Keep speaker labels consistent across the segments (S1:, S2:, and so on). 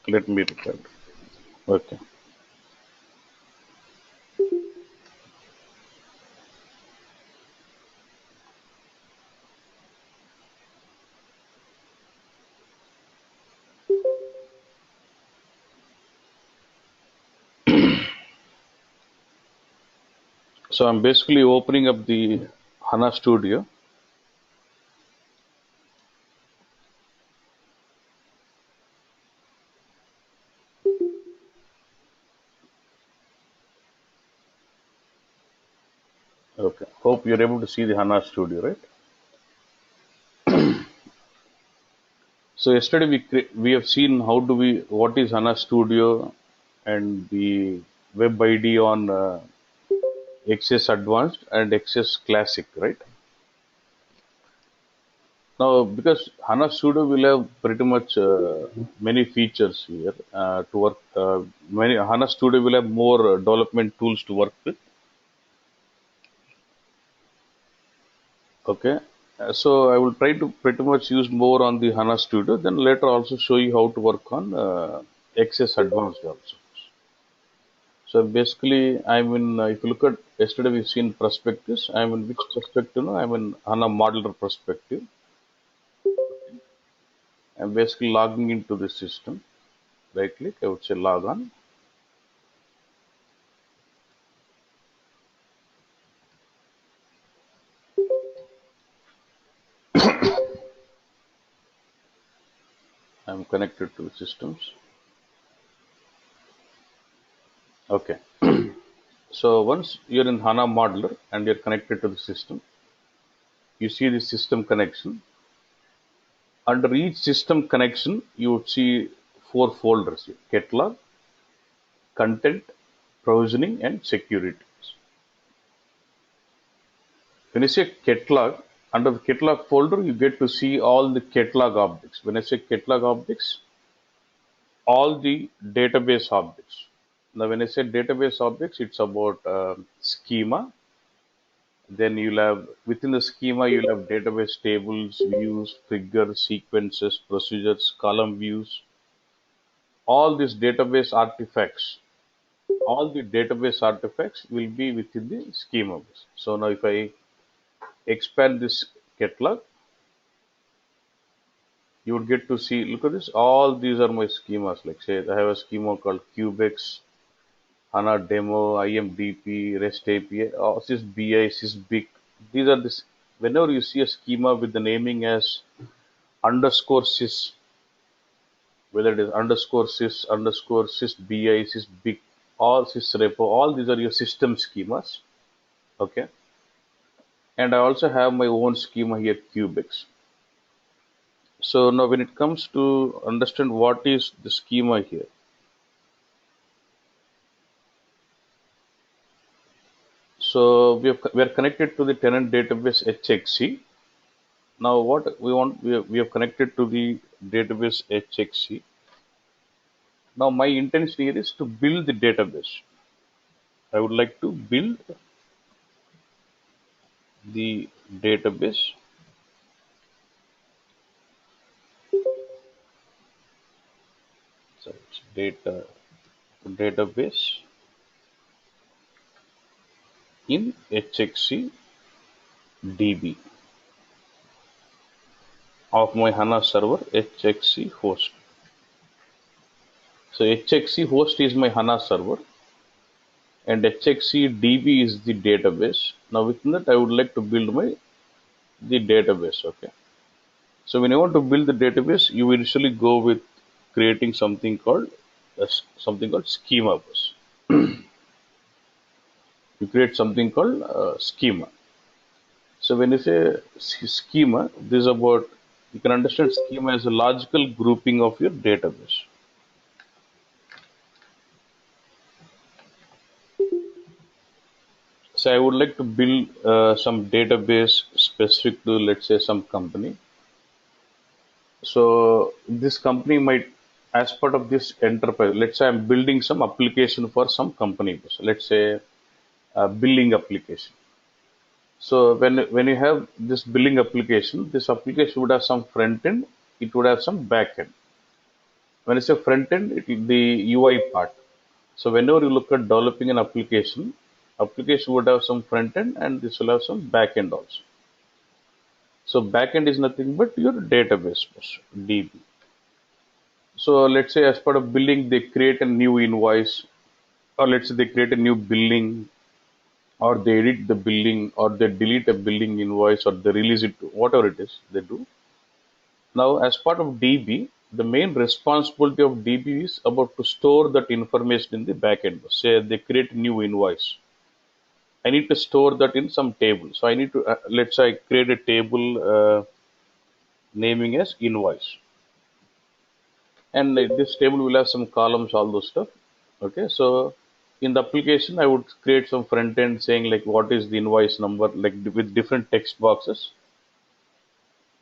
S1: Let me record. Okay. So I'm basically opening up the HANA Studio. Okay. Hope you're able to see the HANA Studio, right? So yesterday we have seen what is HANA Studio and the web ID on XS Advanced and XS Classic, right? Now, because HANA Studio will have pretty much many features here to work. Many HANA Studio will have more development tools to work with. Okay. So I will try to pretty much use more on the HANA Studio. Then later also show you how to work on XS Advanced also. So basically, I'm in. If you look at yesterday, we've seen perspectives. I'm in which perspective? No, I'm in HANA modeler perspective. I'm basically logging into the system. Right click. I would say log on. I'm connected to the systems. Okay. So once you're in HANA modeler and you're connected to the system, you see the system connection. Under each system connection, you would see four folders here: catalog, content, provisioning, and security. When you say catalog, under the catalog folder, you get to see all the catalog objects. When I say catalog objects, all the database objects. Now, when I say database objects, it's about schema. Then you'll have within the schema, you'll have database tables, views, triggers, sequences, procedures, column views. All these database artifacts, all the database artifacts will be within the schema base. So now if I expand this catalog, you would get to see, look at this, all these are my schemas. Like say I have a schema called Cubex, HANA Demo, IMDP, REST API, SysBI, SysBIC. These are this. Whenever you see a schema with the naming as underscore sys, whether it is underscore sys, underscore SysBI, SysBIC, all sysrepo, all these are your system schemas. Okay. And I also have my own schema here, Cubex. So now when it comes to understand what is the schema here, so we are connected to the tenant database HXC. Now what we want, we have connected to the database HXC. Now my intention here is to build the database. I would like to build the database. So it's database in HXC DB of my HANA server HXC host. So HXC host is my HANA server and HXC DB is the database. Now within that I would like to build the database. Okay. So when you want to build the database, you usually go with creating something called schema bus. You create something called schema. So when you say schema, this is about, you can understand schema as a logical grouping of your database. So I would like to build some database specific to, let's say, some company. So this company might, as part of this enterprise, let's say I'm building some application for some company. So let's say a billing application. So when you have this billing application, this application would have some front end, it would have some back end. When I say front end, it will the UI part. So whenever you look at developing an application would have some front end and this will have some back end also. So back end is nothing but your database bus, DB. So let's say as part of billing, they create a new invoice, or let's say they create a new billing, or they edit the billing, or they delete a billing invoice, or they release it, whatever it is they do. Now, as part of DB, the main responsibility of DB is about to store that information in the backend. Say they create a new invoice. I need to store that in some table. So I need to, let's say I create a table naming as invoice. And this table will have some columns, all those stuff. Okay, so in the application, I would create some front end saying like what is the invoice number, like with different text boxes.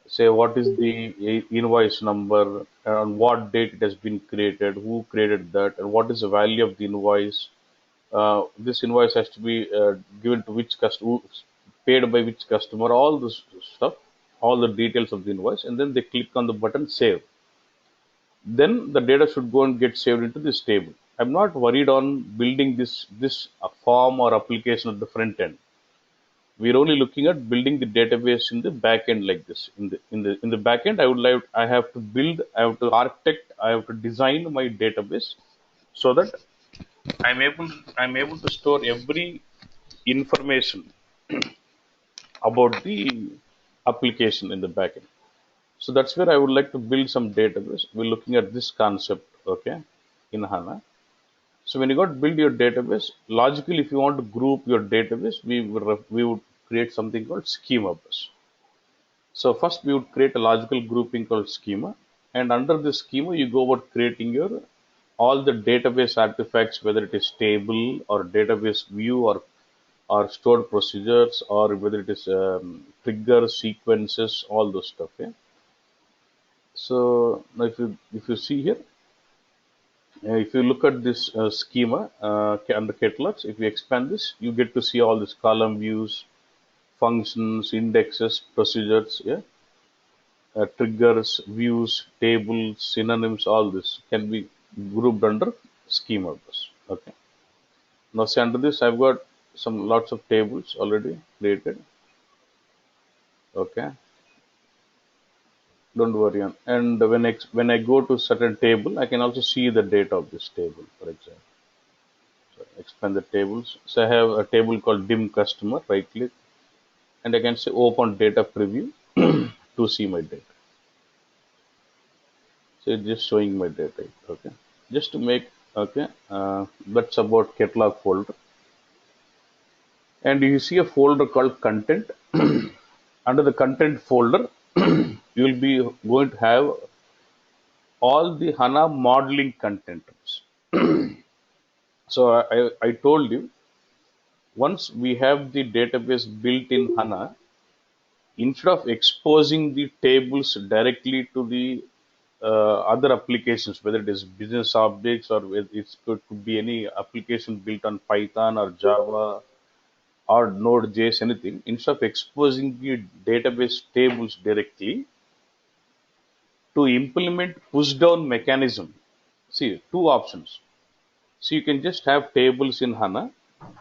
S1: Say what is the invoice number, on what date it has been created, who created that, and what is the value of the invoice. This invoice has to be given to which customer, paid by which customer, all this stuff, all the details of the invoice, and then they click on the button save. Then the data should go and get saved into this table. I'm not worried on building this form or application at the front end. We're only looking at building the database in the back end like this. In the back end, I have to build, I have to architect, I have to design my database so that I'm able to store every information about the application in the backend. So that's where I would like to build some database. We're looking at this concept, okay, in HANA. So when you got to build your database, logically, if you want to group your database, we would create something called schema bus. So first we would create a logical grouping called schema, and under the schema you go about creating your all the database artifacts, whether it is table or database view or stored procedures or whether it is triggers, sequences, all those stuff. Yeah. So now if you see here, if you look at this schema under catalogs, if you expand this, you get to see all these column views, functions, indexes, procedures, yeah, triggers, views, tables, synonyms, all this can be grouped under schema bus. Okay. Now see under this, I've got some lots of tables already created. Okay. Don't worry on. And when I go to certain table, I can also see the data of this table, for example. So expand the tables. So I have a table called dim customer. Right click, and I can say open data preview to see my data. So it's just showing my data. Okay, just to make, okay, that's about catalog folder. And you see a folder called content. Under the content folder, you will be going to have all the HANA modeling content. So I told you, once we have the database built in HANA, instead of exposing the tables directly to the other applications, whether it is business objects or could be any application built on Python or Java or Node.js, anything, instead of exposing the database tables directly, to implement push down mechanism, see two options. So you can just have tables in HANA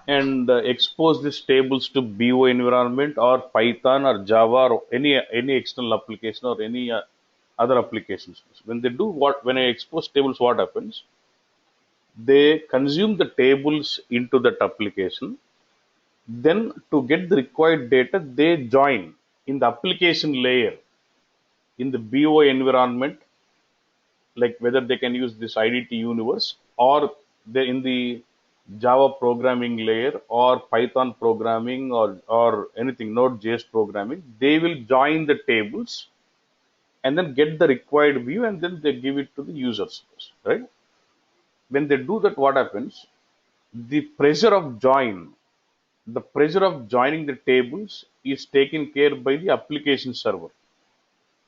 S1: and expose these tables to BO environment or Python or Java or any external application or any other applications. When they do when I expose tables, what happens? They consume the tables into that application. Then to get the required data, they join in the application layer in the BO environment, like whether they can use this IDT universe or they in the Java programming layer or Python programming or anything Node.js programming, they will join the tables and then get the required view and then they give it to the users, right? When they do that, what happens? The pressure of the pressure of joining the tables is taken care by the application server.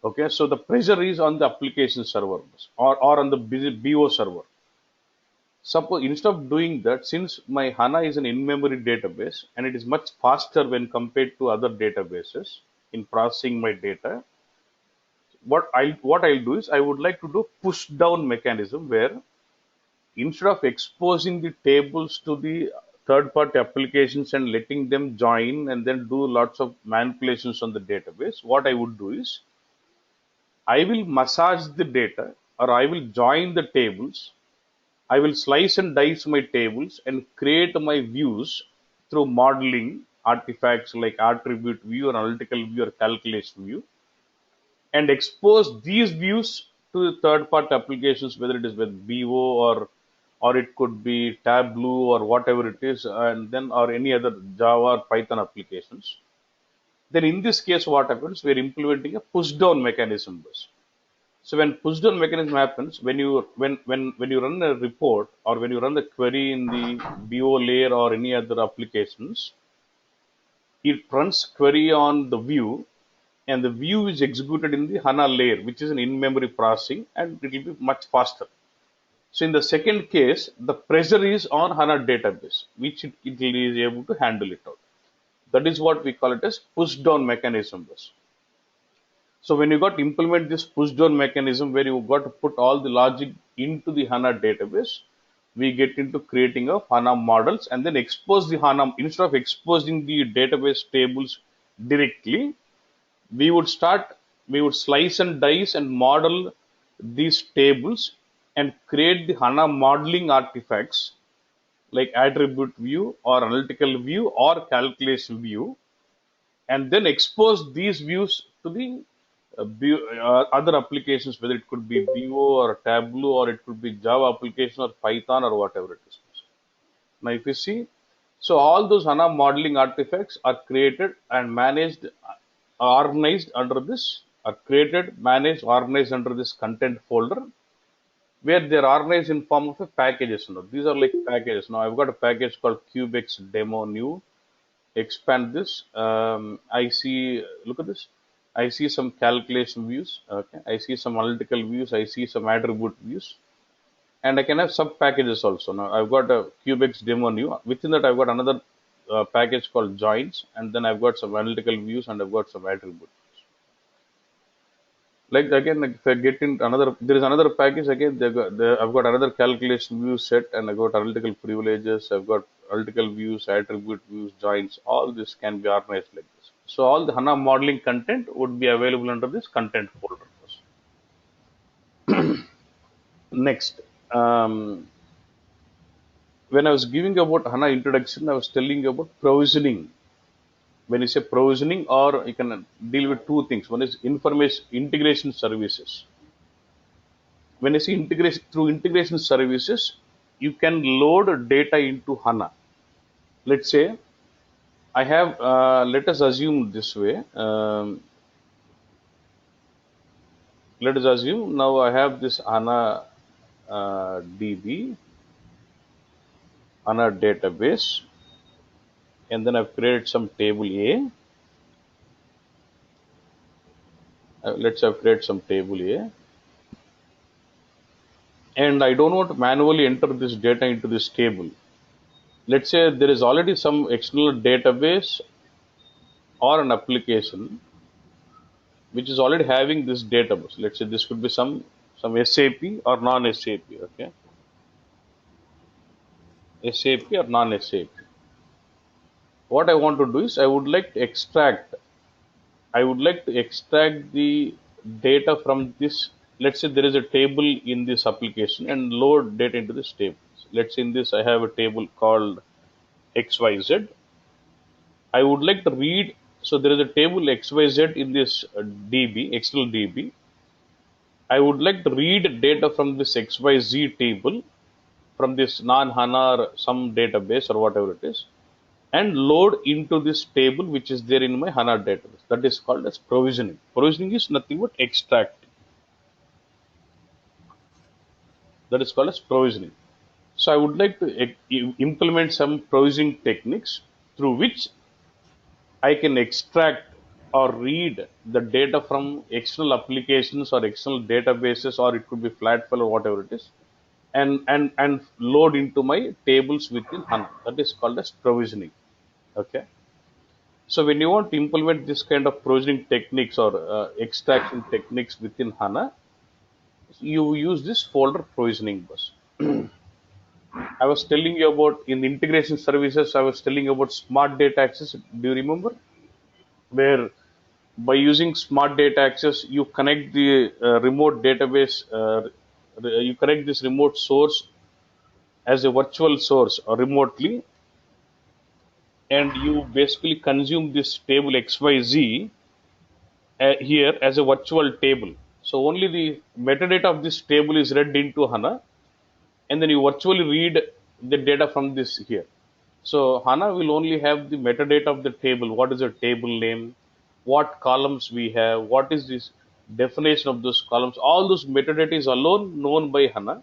S1: Okay, so the pressure is on the application server or on the BO server. Suppose instead of doing that, since my HANA is an in-memory database and it is much faster when compared to other databases in processing my data, what I'll do is I would like to do push down mechanism where instead of exposing the tables to the third party applications and letting them join and then do lots of manipulations on the database, what I would do is I will massage the data or I will join the tables. I will slice and dice my tables and create my views through modeling artifacts like attribute view or analytical view or calculation view, and expose these views to third party applications, whether it is with BO or it could be Tableau or whatever it is, and then or any other Java or Python applications. Then in this case, what happens? We are implementing a push down mechanism. So when push down mechanism happens, when you run a report or when you run the query in the BO layer or any other applications, it runs query on the view, and the view is executed in the HANA layer, which is an in-memory processing, and it will be much faster. So in the second case, the pressure is on HANA database, which it is able to handle it out. That is what we call it as push down mechanism. So when you got to implement this push down mechanism where you got to put all the logic into the HANA database, we get into creating of HANA models and then expose the HANA, instead of exposing the database tables directly, we would start, we would slice and dice and model these tables and create the HANA modeling artifacts like attribute view or analytical view or calculation view, and then expose these views to the other applications, whether it could be BO or Tableau or it could be Java application or Python or whatever it is. Now, if you see, so all those HANA modeling artifacts are created and managed, organized under this, are created, managed, organized under this content folder, where they are organized in form of a packages. Now, these are like packages. Now, I've got a package called Cubex demo new. Expand this. I see, look at this. I see some calculation views. Okay. I see some analytical views. I see some attribute views. And I can have sub packages also. Now I've got a Cubex demo new. Within that, I've got another package called joins. And then I've got some analytical views and I've got some attribute. Like again, like if I get in another, there is another package again. I've got another calculation view set, and I've got analytical privileges. I've got analytical views, attribute views, joins. All this can be organized like this. So all the HANA modeling content would be available under this content folder. Next, when I was giving about HANA introduction, I was telling you about provisioning. When you say provisioning, or you can deal with two things. One is information integration services. When you see integration through integration services, you can load data into HANA. Let's say I have, let us assume this way. Let us assume now I have this HANA DB, HANA database, and then I've created some table A. Let's have create some table A. And I don't want to manually enter this data into this table. Let's say there is already some external database or an application which is already having this database. Let's say this could be some SAP or non-SAP. Okay, SAP or non-SAP. What I want to do is I would like to extract the data from this. Let's say there is a table in this application and load data into this table. Let's say in this I have a table called XYZ. I would like to read, so there is a table XYZ in this DB, external DB. I would like to read data from this XYZ table, from this non-HANA or some database or whatever it is, and load into this table which is there in my HANA database. That is called as provisioning. Provisioning is nothing but extracting. That is called as provisioning. So I would like to implement some provisioning techniques through which I can extract or read the data from external applications or external databases, or it could be flat file or whatever it is, and load into my tables within HANA. That is called as provisioning. Okay. So when you want to implement this kind of provisioning techniques or extraction techniques within HANA, you use this folder provisioning bus. I was telling you about in the integration services, I was telling you about smart data access. Do you remember? Where by using smart data access, you connect the remote database, you connect this remote source as a virtual source or remotely, and you basically consume this table XYZ here as a virtual table. So only the metadata of this table is read into HANA, and then you virtually read the data from this here. So HANA will only have the metadata of the table. What is the table name? What columns we have? What is this definition of those columns? All those metadata is alone known by HANA.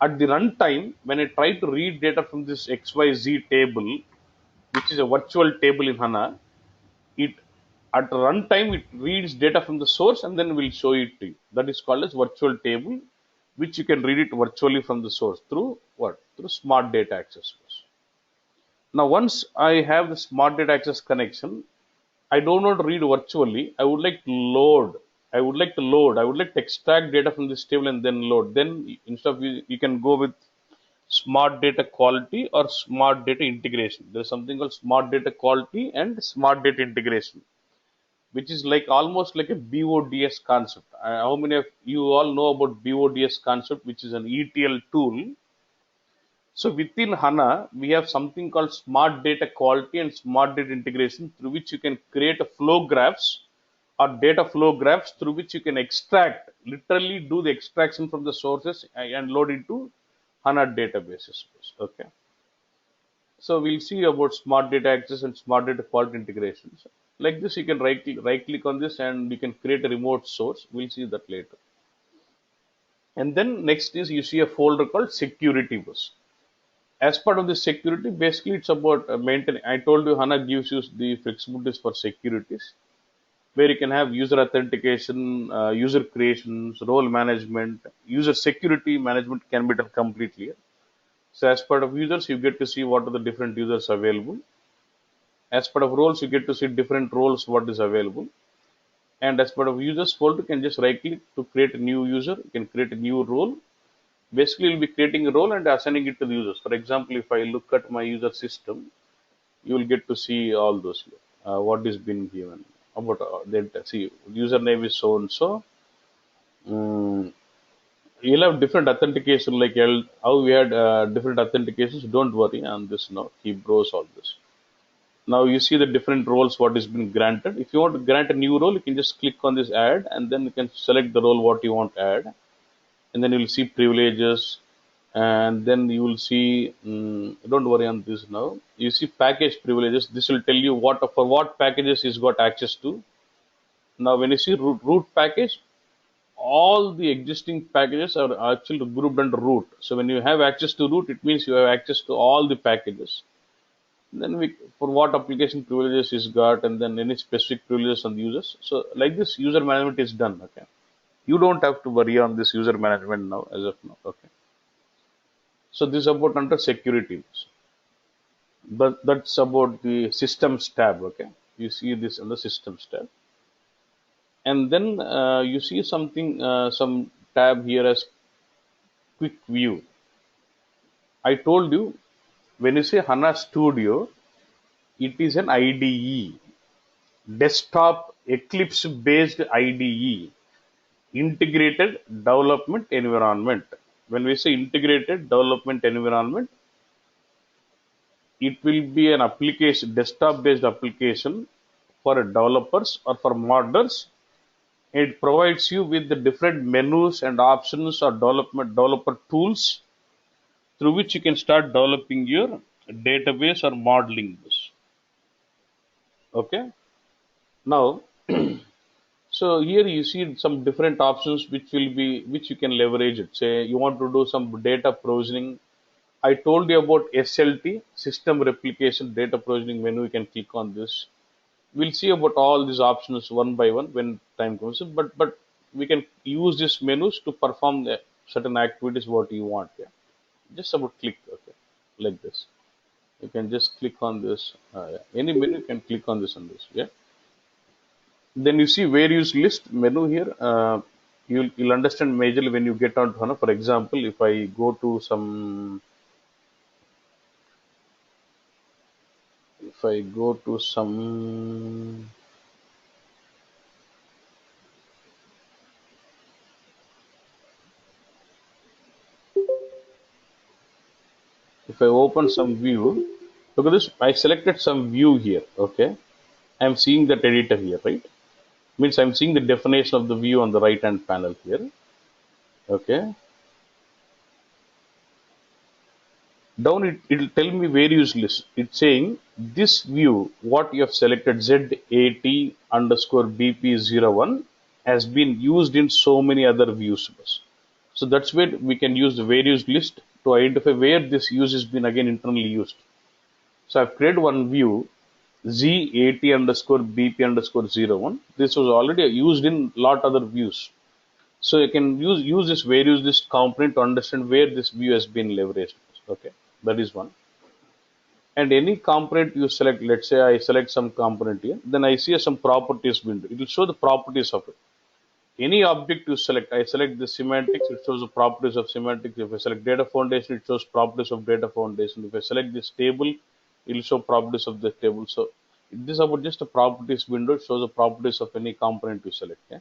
S1: At the runtime, when I try to read data from this XYZ table, which is a virtual table in HANA, it at runtime it reads data from the source and then will show it to you. That is called as virtual table, which you can read it virtually from the source through what? Through smart data access. Now, once I have the smart data access connection, I don't want to read virtually. I would like to load. I would like to load. I would like to extract data from this table and then load. Then instead of you can go with smart data quality or smart data integration. There is something called smart data quality and smart data integration, which is like almost like a BODS concept. How many of you all know about BODS concept, which is an ETL tool? So within HANA, we have something called smart data quality and smart data integration, through which you can create a flow graphs or data flow graphs through which you can extract, literally do the extraction from the sources and load into HANA databases. Okay. So we'll see about smart data access and smart data quality integrations. Like this, you can right click on this and you can create a remote source. We'll see that later. And then next is you see a folder called security bus. As part of the security, basically it's about maintaining. I told you HANA gives you the flexibilities for securities, where you can have user authentication, user creations, role management, user security management can be done completely. So as part of users, you get to see what are the different users available. As part of roles, you get to see different roles, what is available. And as part of users folder, you can just right click to create a new user. You can create a new role. Basically, you'll be creating a role and assigning it to the users. For example, if I look at my user system, you will get to see all those what is being given about the see username is so and so. You'll have different authentication like how we had different authentications. Don't worry on this now. Keep browse all this. Now you see the different roles what is been granted. If you want to grant a new role, you can just click on this add and then you can select the role what you want to add, and then you will see privileges, and then you will see don't worry on this now. You see package privileges. This will tell you what for what packages he's got access to. Now when you see root package, all the existing packages are actually grouped under root. So when you have access to root, it means you have access to all the packages. Then we for what application privileges is got, and then any specific privileges on the users. So like this user management is done. Okay, you don't have to worry on this user management now as of now. Okay. So this is about under security, but that's about the systems tab. Okay, you see this in the systems tab, and then you see something, some tab here as quick view. I told you when you say HANA Studio, it is an IDE, desktop Eclipse based IDE, integrated development environment. When we say integrated development environment, it will be an application, desktop based application for developers or for modders. It provides you with the different menus and options or developer tools through which you can start developing your database or modeling this. Okay. Now, so here you see some different options which you can leverage it. Say you want to do some data provisioning. I told you about SLT, system replication data provisioning menu. You can click on this. We'll see about all these options one by one when time comes. But we can use these menus to perform the certain activities what you want. Yeah, just about click. Okay, like this. You can just click on this. Any menu, you can click on this and this. Yeah. Then you see where use list menu here. You'll understand majorly when you get onto HANA. For example, if I go to some, if I open some view, look at this. I selected some view here. Okay. I'm seeing that editor here, right? Means I'm seeing the definition of the view on the right hand panel here. Okay. Down it'll tell me various list. It's saying this view, what you have selected ZAT underscore BP01 has been used in so many other views. So that's where we can use the various list to identify where this use has been again internally used. So I've created one view ZAT underscore BP underscore 01. This was already used in lot other views. So you can use this various list component to understand where this view has been leveraged. Okay, that is one. And any component you select, let's say I select some component here, then I see some properties window. It will show the properties of it. Any object you select, I select the semantics, it shows the properties of semantics. If I select data foundation, it shows properties of data foundation. If I select this table, it will show properties of the table. So this is about just a properties window. It shows the properties of any component you select. Yeah?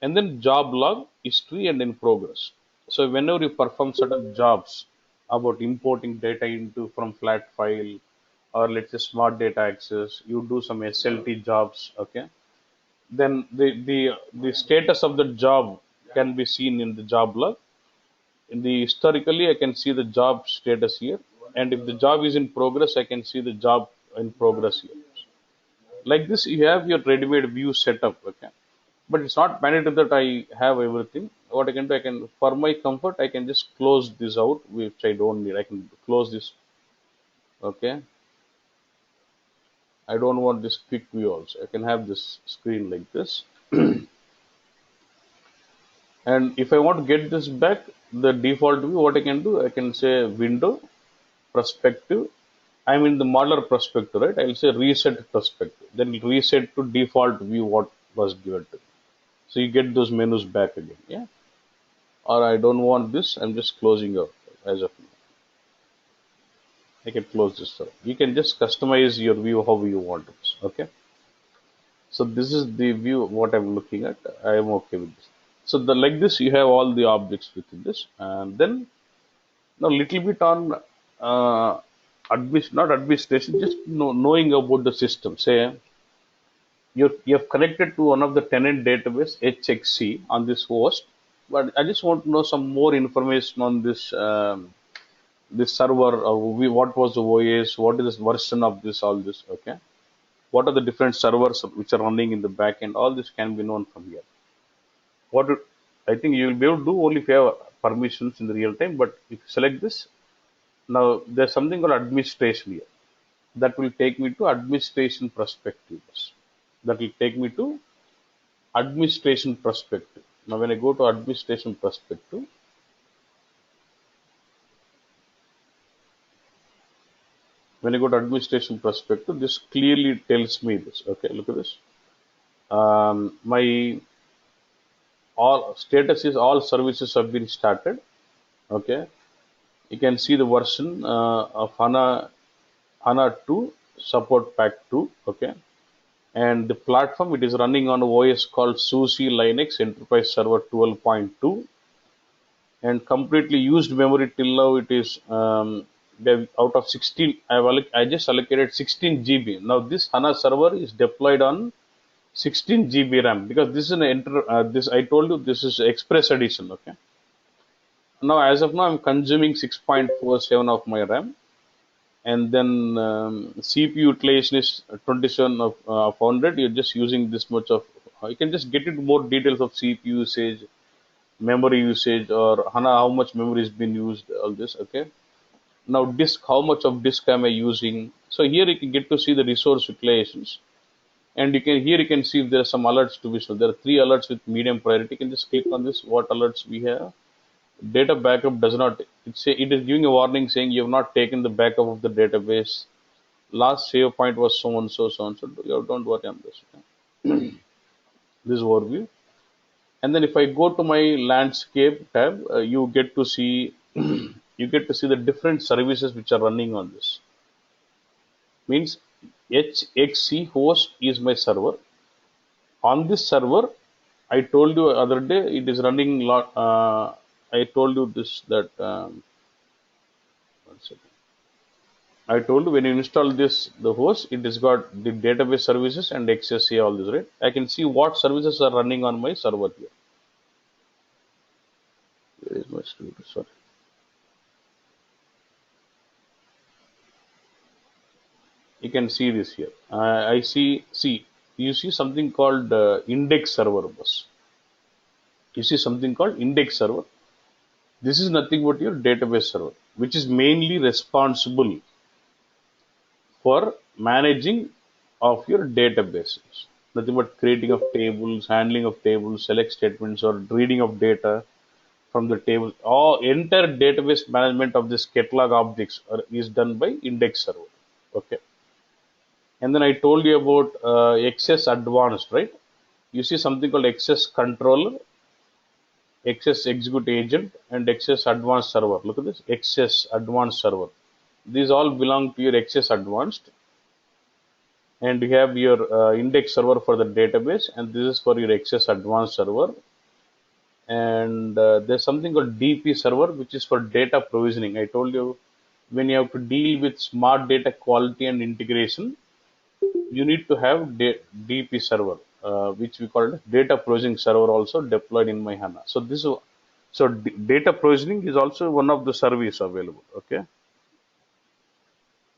S1: And then job log, history, and in progress. So whenever you perform certain jobs about importing data into from flat file or let's say smart data access, you do some SLT jobs, okay? Then the status of the job can be seen in the job log. In the historically, I can see the job status here, and if the job is in progress, I can see the job in progress here. Like this, you have your ready-made view setup, okay? But it's not mandatory that I have everything. What I can do, I can, for my comfort, I can just close this out, which I don't need. I can close this. Okay, I don't want this quick view also. I can have this screen like this. And if I want to get this back, the default view, what I can do, I can say window perspective. I'm in the modeler perspective, right? I'll say reset perspective, then it'll reset to default view what was given to me. So you get those menus back again. Yeah, or I don't want this, I'm just closing out as of now. I can close this. You can just customize your view how you want it. Okay. So this is the view what I'm looking at. I am okay with this. So the like this you have all the objects within this, and then now little bit on not administration, just knowing about the system. Say you have connected to one of the tenant database HXC on this host, but I just want to know some more information on this server. What was the OS? What is the version of this? All this, okay? What are the different servers which are running in the backend? All this can be known from here. I think you will be able to do only if you have permissions in the real time. But if you select this, now there's something called administration here. That will take me to administration perspectives. That will take me to administration perspective. Now when I go to administration perspective, when I go to administration perspective, this clearly tells me this. Okay, look at this. My all status is all services have been started. Okay, you can see the version of HANA 2 support pack 2. Okay, and the platform it is running on OS called SUSE Linux Enterprise Server 12.2, and completely used memory till now it is out of 16. I just allocated 16 GB. Now this HANA server is deployed on 16 GB RAM because this is this I told you this is Express edition. Okay. Now as of now I'm consuming 6.47 of my RAM, and then CPU utilization is 27 of 100. You're just using this much of. You can just get into more details of CPU usage, memory usage, or HANA how much memory has been used. All this, okay. Now disk, how much of disk am I using? So here you can get to see the resource utilizations, and you can see if there are some alerts to be shown. There are three alerts with medium priority. You can just click on this. What alerts we have? Data backup does not. It is giving a warning saying you have not taken the backup of the database. Last save point was so and so, so and so. You don't worry on this. Okay? This overview. And then if I go to my landscape tab, you get to see you get to see the different services which are running on this. Means HXC host is my server. On this server, I told you other day it is running lot. I told you this that one second. I told you when you install this the host, it has got the database services and XSA all this, right? I can see what services are running on my server here. Where is my studio? Sorry. You can see this here. I see you see something called index server bus. You see something called index server. This is nothing but your database server, which is mainly responsible for managing of your databases. Nothing but creating of tables, handling of tables, select statements, or reading of data from the table. All entire database management of this catalog objects is done by index server. Okay. And then I told you about XS advanced, right? You see something called XS controller, XS execute agent, and XS advanced server. Look at this XS advanced server. These all belong to your XS advanced, and you have your index server for the database, and this is for your XS advanced server. And there's something called DP server, which is for data provisioning. I told you when you have to deal with smart data quality and integration, you need to have DP server, which we call data provisioning server, also deployed in my HANA. So data provisioning is also one of the service available. Okay.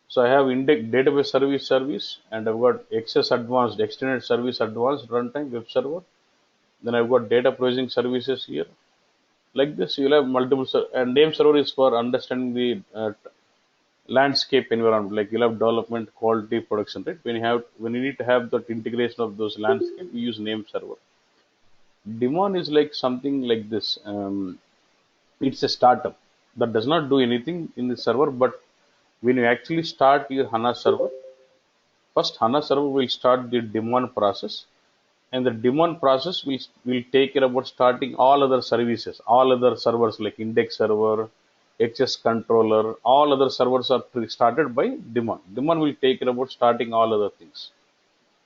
S1: So I have index database service, and I've got XS advanced extended service advanced runtime web server. Then I've got data provisioning services here. Like this, you'll have multiple and name server is for understanding the landscape environment. Like you'll have development, quality, production, right? When you need to have that integration of those landscape, we use name server. Daemon is like something like this. It's a startup that does not do anything in the server, but when you actually start your HANA server, first HANA server will start the daemon process, and the daemon process will take care about starting all other services, all other servers like index server, XS controller, all other servers are started by daemon. Daemon will take care about starting all other things.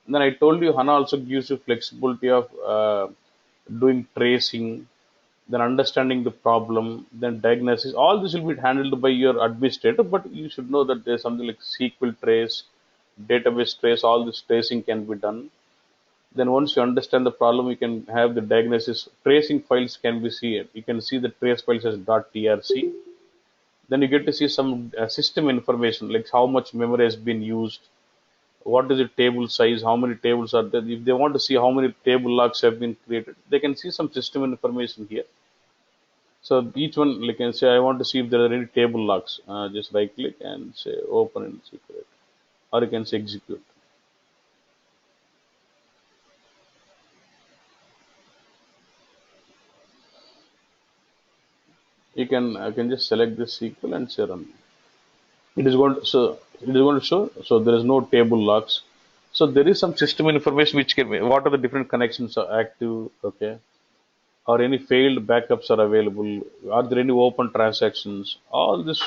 S1: And then I told you HANA also gives you flexibility of doing tracing, then understanding the problem, then diagnosis. All this will be handled by your administrator, but you should know that there's something like SQL trace, database trace, all this tracing can be done. Then once you understand the problem, you can have the diagnosis. Tracing files can be seen. You can see the trace files as .trc. Then you get to see some system information, like how much memory has been used, what is the table size, how many tables are there. If they want to see how many table locks have been created, they can see some system information here. So each one, like, can say, I want to see if there are any table locks. Just right click and say open and secret, or you can say execute. I can just select this SQL and say run. It is going to show. So there is no table locks. So there is some system information which can be, what are the different connections are active, okay, or any failed backups are available. Are there any open transactions? All this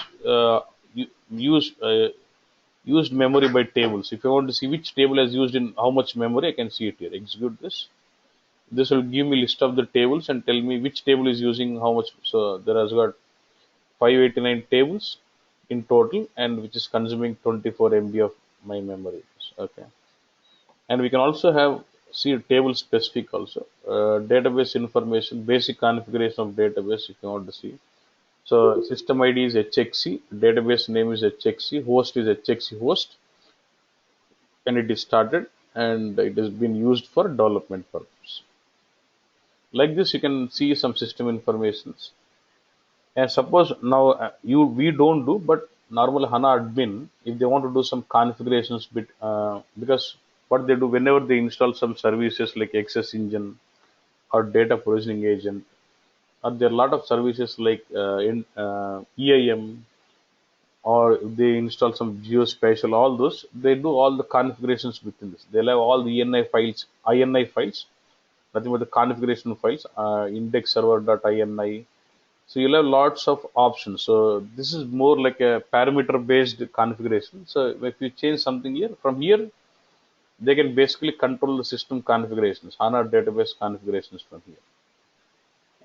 S1: use used memory by tables. If I want to see which table has used in how much memory, I can see it here. Execute this. This will give me list of the tables and tell me which table is using how much. So there has got 589 tables in total, and which is consuming 24 MB of my memory. Okay, and we can also have see table specific also, database information, basic configuration of database if you want to see. So system ID is HXC, database name is HXC, host is HXC host, and it is started and it has been used for development purpose. Like this, you can see some system informations. And suppose now we don't do, but normal HANA admin, if they want to do some configurations because what they do whenever they install some services like Access Engine or data provisioning agent, there are a lot of services like EIM, or they install some geospatial, all those, they do all the configurations within this. They'll have all the INI files, nothing but the configuration files, index server.ini. So you'll have lots of options. So this is more like a parameter based configuration. So if you change something here, from here, they can basically control the system configurations, HANA database configurations from here.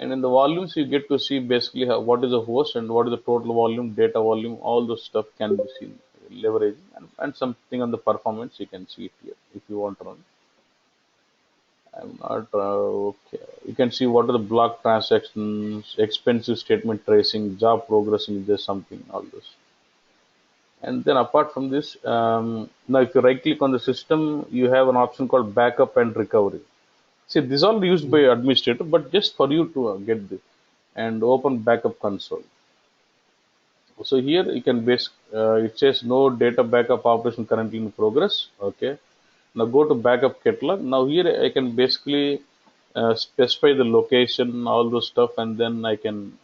S1: And in the volumes, you get to see basically what is the host and what is the total volume, data volume, all those stuff can be seen, leveraging, and something on the performance, you can see it here if you want to run. I'm not okay. You can see what are the block transactions, expensive statement tracing, job progressing, if there's something, all this. And then apart from this, now if you right click on the system, you have an option called backup and recovery. See, this is all used by administrator, but just for you to get this and open backup console. So here you can it says no data backup operation currently in progress. Okay. Now go to backup catalog. Now here I can basically specify the location, all those stuff, and then I can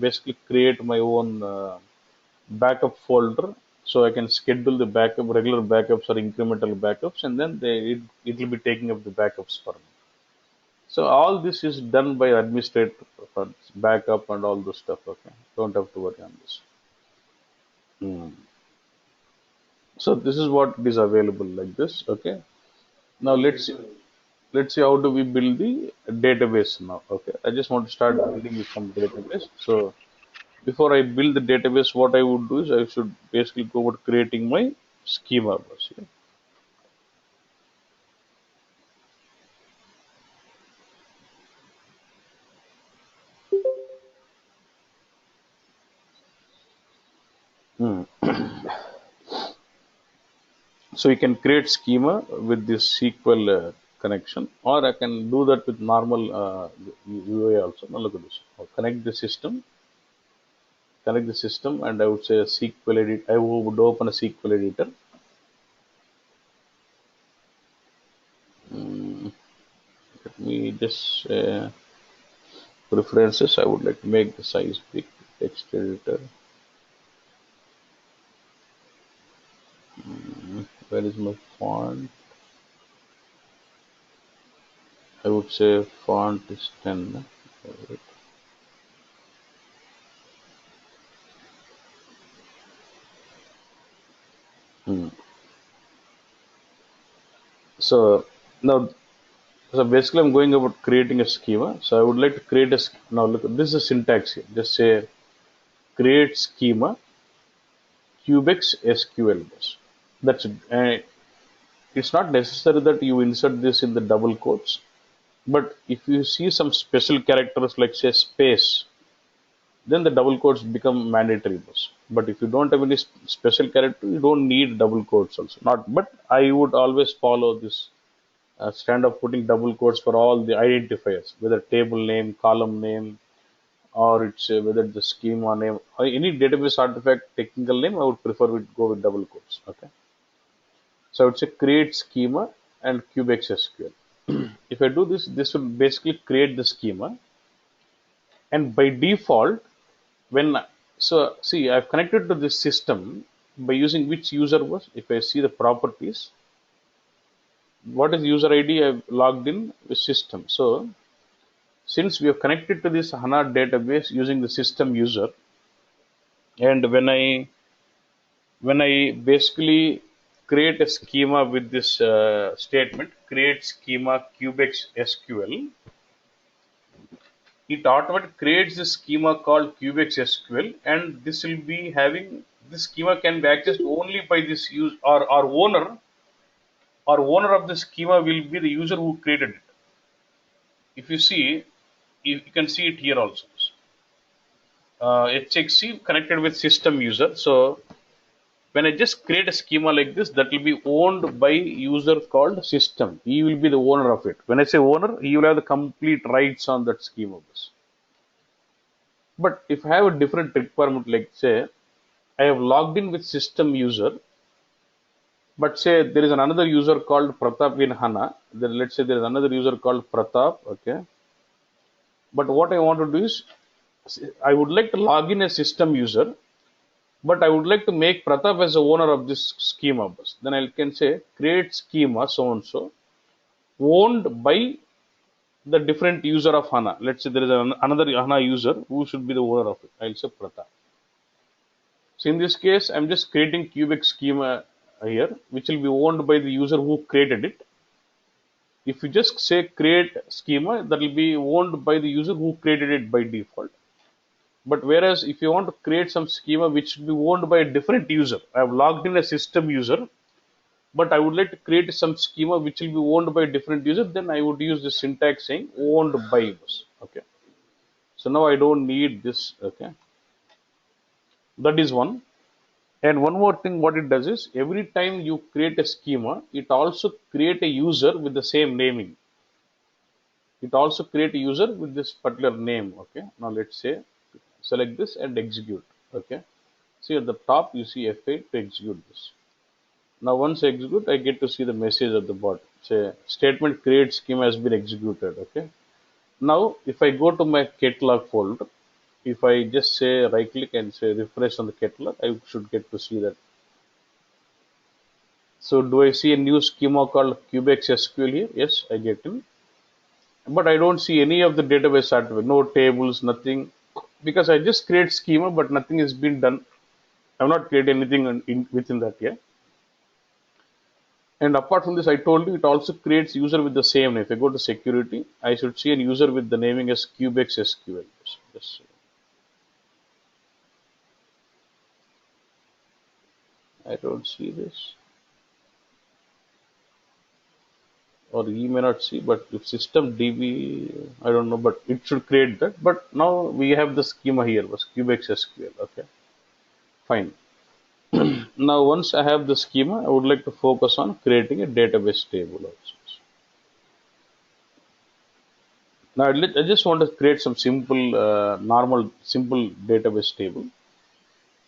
S1: basically create my own backup folder. So I can schedule the backup, regular backups or incremental backups, and then it will be taking up the backups for me. So all this is done by administrator for backup and all those stuff. Okay, don't have to worry on this. Hmm. So this is what is available like this. Okay. Now let's see how do we build the database now. Okay. I just want to start building with some database. So before I build the database, what I would do is I should basically go about creating my schema bus. Yeah. Hmm. So you can create schema with this SQL connection, or I can do that with normal UI also. Now look at this. I'll connect the system, and I would say a SQL edit. I would open a SQL editor. Mm, Let me just preferences. I would like to make the size big. Text editor. Where is my font? I would say font is 10. Hmm. So now, so basically, I'm going about creating a schema. So I would like to create a now. Look, this is a syntax here. Just say create schema cubex SQL bus. That's it. It's not necessary that you insert this in the double quotes, but if you see some special characters like say space, then the double quotes become mandatory bus. But if you don't have any special character, you don't need double quotes also. Not, but I would always follow this stand of putting double quotes for all the identifiers, whether table name, column name, or it's whether the schema name, or any database artifact technical name. I would prefer we go with double quotes. Okay, so I would say create schema and cubex SQL. If I do this, this will basically create the schema, and by default, when so see, I've connected to this system by using which user was. If I see the properties, what is user ID? I've logged in with system. So since we have connected to this HANA database using the system user, and when I basically create a schema with this statement, create schema cubex SQL, it automatically creates a schema called cubex SQL, and this will be having this schema can be accessed only by this use or owner of the schema will be the user who created it. If you see, you can see it here also. HXC connected with system user. So when I just create a schema like this, that will be owned by user called system. He will be the owner of it. When I say owner, he will have the complete rights on that schema bus. But if I have a different requirement, like say I have logged in with system user, but say there is another user called Pratap in HANA. Then let's say there is another user called Pratap. Okay. But what I want to do is, I would like to log in as system user, but I would like to make Pratap as the owner of this schema bus. Then I can say create schema so and so owned by the different user of HANA. Let's say there is another HANA user who should be the owner of it. I'll say Pratap. So in this case, I'm just creating cubic schema here, which will be owned by the user who created it. If you just say create schema, that will be owned by the user who created it by default. But whereas if you want to create some schema which should be owned by a different user, I have logged in a system user, but I would like to create some schema which will be owned by a different user, then I would use the syntax saying owned by. Okay. So now I don't need this. Okay. That is one. And one more thing, what it does is every time you create a schema, it also create a user with the same naming. It also create a user with this particular name. Okay. Now let's say select this and execute. Okay. See at the top you see F8 to execute this. Now once I execute, I get to see the message at the bottom. Say statement create schema has been executed. Okay. Now if I go to my catalog folder, if I just say right click and say refresh on the catalog, I should get to see that. So do I see a new schema called Cubex SQL here? Yes, I get in. But I don't see any of the database attribute, no tables, nothing, because I just create schema, but nothing has been done. I've not created anything within that yet. And apart from this, I told you it also creates user with the same name. If I go to security, I should see a user with the naming as Cubex SQL. Yes. I don't see this. Or you may not see, but if system DB, I don't know, but it should create that. But now we have the schema here, was Cubex SQL. Okay, fine. Now once I have the schema, I would like to focus on creating a database table also. Now I just want to create some simple, normal, simple database table.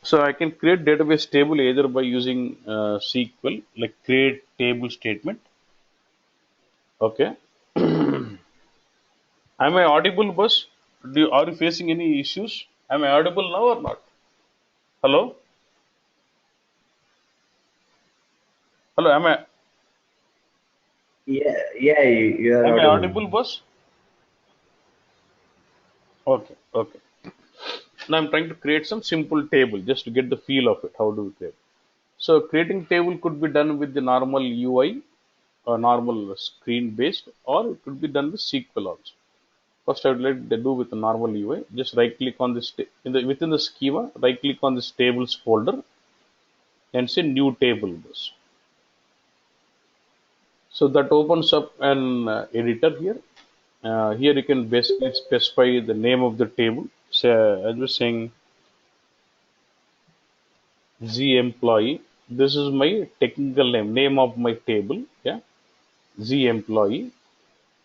S1: So I can create database table either by using SQL, like create table statement. Okay. Am I audible, boss? Are you facing any issues? Am I audible now or not? Hello? Hello,
S2: Yeah, yeah, you are
S1: am I
S2: audible.
S1: audible, boss? Okay, okay. Now I'm trying to create some simple table just to get the feel of it. How do we create? So creating table could be done with the normal UI or normal screen based, or it could be done with SQL also. First, I would like to do with the normal UI. Just right click on this within the schema, right click on this tables folder and say new table. So that opens up an editor here. Here you can basically specify the name of the table. So I was saying Z employee. This is my technical name of my table. Yeah, Z employee.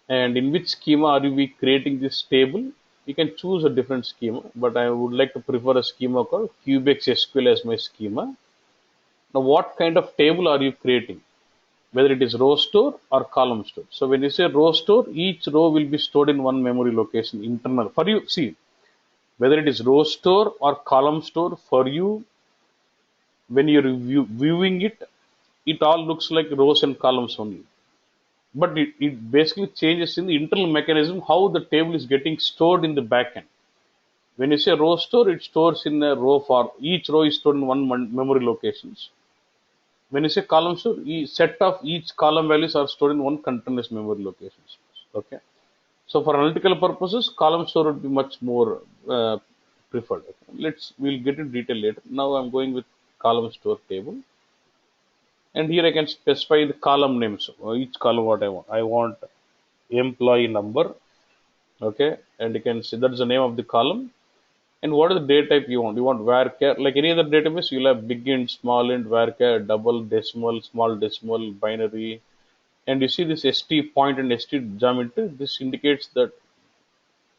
S1: And in which schema are we creating this table? You can choose a different schema, but I would like to prefer a schema called Cubex SQL as my schema. Now, what kind of table are you creating? Whether it is row store or column store. So when you say row store, each row will be stored in one memory location internal for you. See, whether it is row store or column store for you, when you're viewing it, it all looks like rows and columns only. But it basically changes in the internal mechanism how the table is getting stored in the backend. When you say row store, it stores in a row for each row is stored in one memory locations. When you say column store, set of each column values are stored in one continuous memory locations. Okay. So for analytical purposes, column store would be much more preferred. Okay. We'll get in detail later. Now I'm going with column store table, and here I can specify the column names. Each column what I want. I want employee number. Okay, and you can see that's the name of the column. And what is the data type you want? You want varchar, like any other database, you'll have big int, small int, varchar, double, decimal, small decimal, binary. And you see this st point and st geometry. This indicates that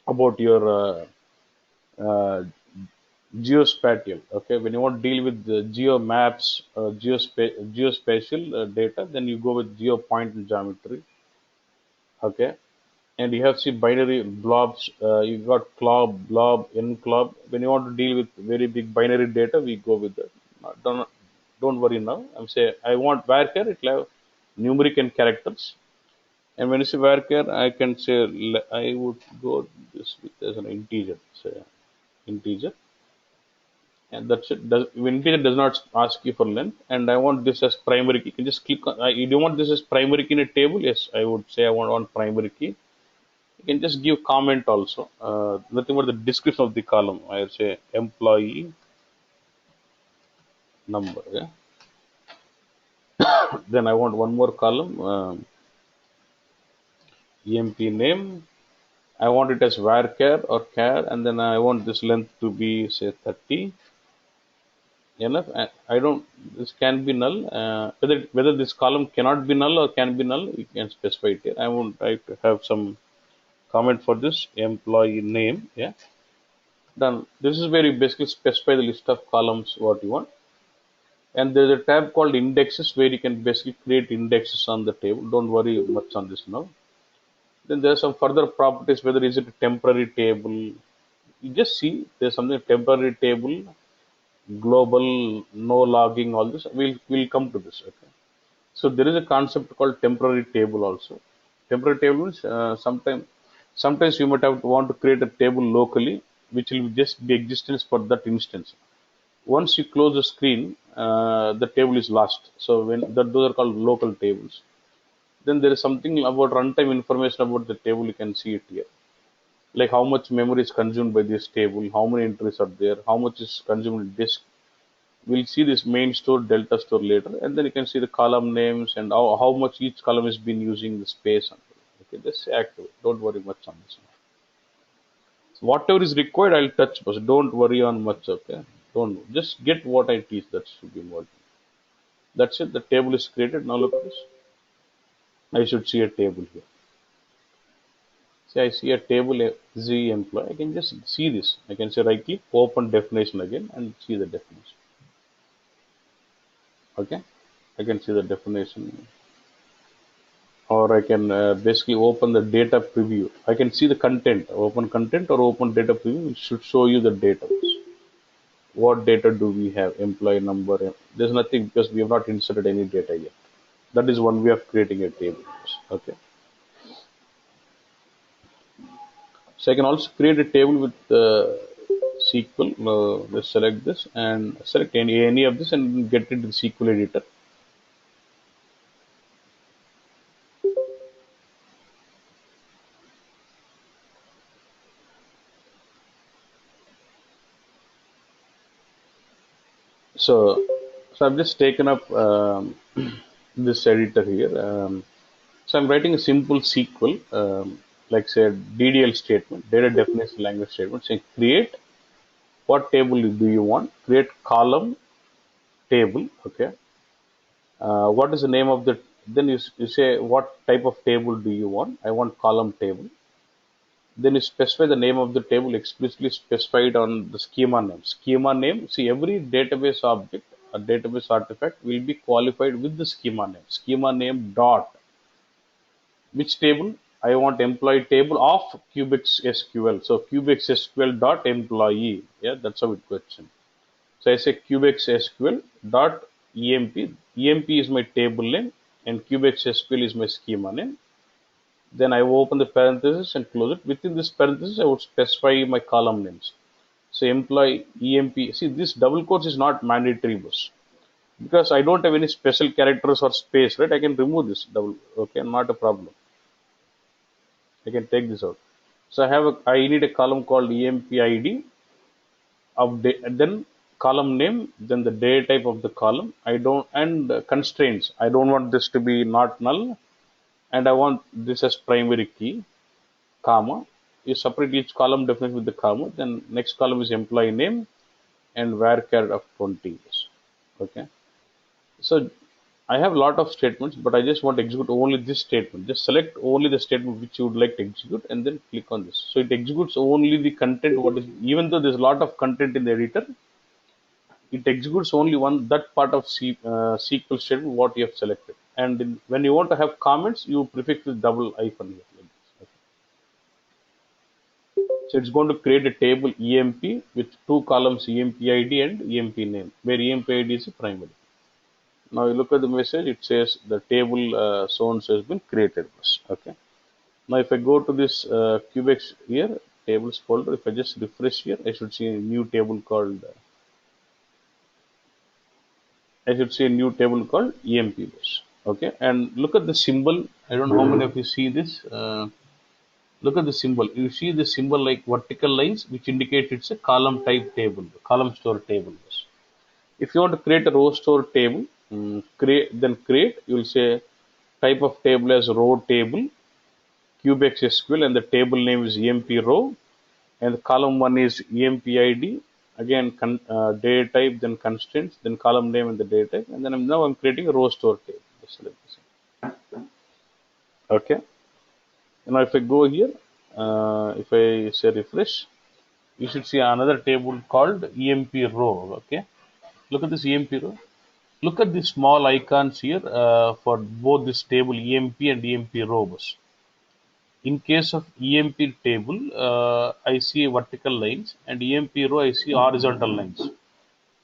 S1: about your uh, geospatial. Okay, when you want to deal with the geo maps, geospatial data, then you go with geo point and geometry. Okay, and you have see binary blobs. You got clob, blob, n clob. When you want to deal with very big binary data, we go with that. Don't worry now. I'm saying I want varchar. It'll have numeric and characters. And when you say varchar, I can say I would go this with as an integer. Say integer, and that's it. Integer does not ask you for length, and I want this as primary key. You can just click on. You don't want this as primary key in a table? Yes, I would say I want on primary key. You can just give comment also. Nothing but the description of the column. I would say employee number. Yeah. Then I want one more column. EMP name. I want it as varchar or char, and then I want this length to be say 30. Enough. I don't. This can be null. Whether this column cannot be null or can be null, you can specify it here. I want I to have some comment for this employee name. Yeah. Done. This is where you basically specify the list of columns what you want. And there's a tab called indexes where you can basically create indexes on the table. Don't worry much on this now. Then there's some further properties, whether is it a temporary table. You just see there's something temporary table, global, no logging, all this. We'll come to this. Okay. So there is a concept called temporary table also. Temporary table is sometimes you might have to want to create a table locally, which will just be existence for that instance. Once you close the screen, the table is lost. So those are called local tables. Then there is something about runtime information about the table. You can see it here, like how much memory is consumed by this table, how many entries are there, how much is consumed in disk. We'll see this main store, delta store later, and then you can see the column names and how much each column has been using the space. Okay, just active. Don't worry much on this. So whatever is required, I'll touch, but don't worry on much. Okay, don't just get what I teach. That should be more. That's it. The table is created. Now look at this. I should see a table here. Say I see a table Z employee. I can just see this. I can say right click, open definition again, and see the definition. Okay, I can see the definition, or I can basically open the data preview. I can see the content. Open content or open data preview. It should show you the data. What data do we have? Employee number. There's nothing because we have not inserted any data yet. That is one way of creating a table. Okay. So I can also create a table with SQL. Let's select this and select any of this and get into the SQL editor. So, so I've just taken up this editor here. So I'm writing a simple SQL, like say DDL statement, data definition language statement, saying create what table do you want? Create column table. Okay. What is the name of the? Then you say what type of table do you want? I want column table. Then you specify the name of the table explicitly specified on the schema name. Schema name. See, every database object, a database artifact will be qualified with the schema name. Schema name dot which table? I want employee table of Cubex SQL. So Cubex SQL dot employee. Yeah, that's how it question. So I say Cubex SQL dot EMP. EMP is my table name and Cubex SQL is my schema name. Then I will open the parenthesis and close it. Within this parenthesis, I would specify my column names. So employee EMP. See, this double quotes is not mandatory, boss, because I don't have any special characters or space, right? I can remove this double. Okay, not a problem. I can take this out. So I need a column called EMP ID of then column name, then the data type of the column. I don't and constraints. I don't want this to be not null, and I want this as primary key, comma. You separate each column definition with the comma. Then next column is employee name and varchar of 20. Okay. So I have a lot of statements, but I just want to execute only this statement. Just select only the statement which you would like to execute and then click on this. So it executes only the content. What is, even though there's a lot of content in the editor, it executes only one, that part of SQL statement what you have selected. And when you want to have comments, you prefix with double hyphen here. Like this. Okay. So it's going to create a table EMP with two columns EMP ID and EMP name, where EMP ID is a primary. Now you look at the message, it says the table so and so has been created. Okay. Now if I go to this QBX here, tables folder, if I just refresh here, I should see a new table called EMP bus. Okay, and look at the symbol. I don't know how many of you see this. Look at the symbol. You see the symbol like vertical lines, which indicate it's a column type table, column store table. If you want to create a row store table, create. You will say type of table as row table, QBX SQL, and the table name is EMP row, and the column one is EMP ID. Again, data type, then constraints, then column name and the data type, and then now I'm creating a row store table. Just like this. Okay. Now if I go here, if I say refresh, you should see another table called EMP row. Okay. Look at this EMP row. Look at the small icons here for both this table EMP and EMP rows. In case of EMP table, I see vertical lines, and EMP row I see horizontal lines.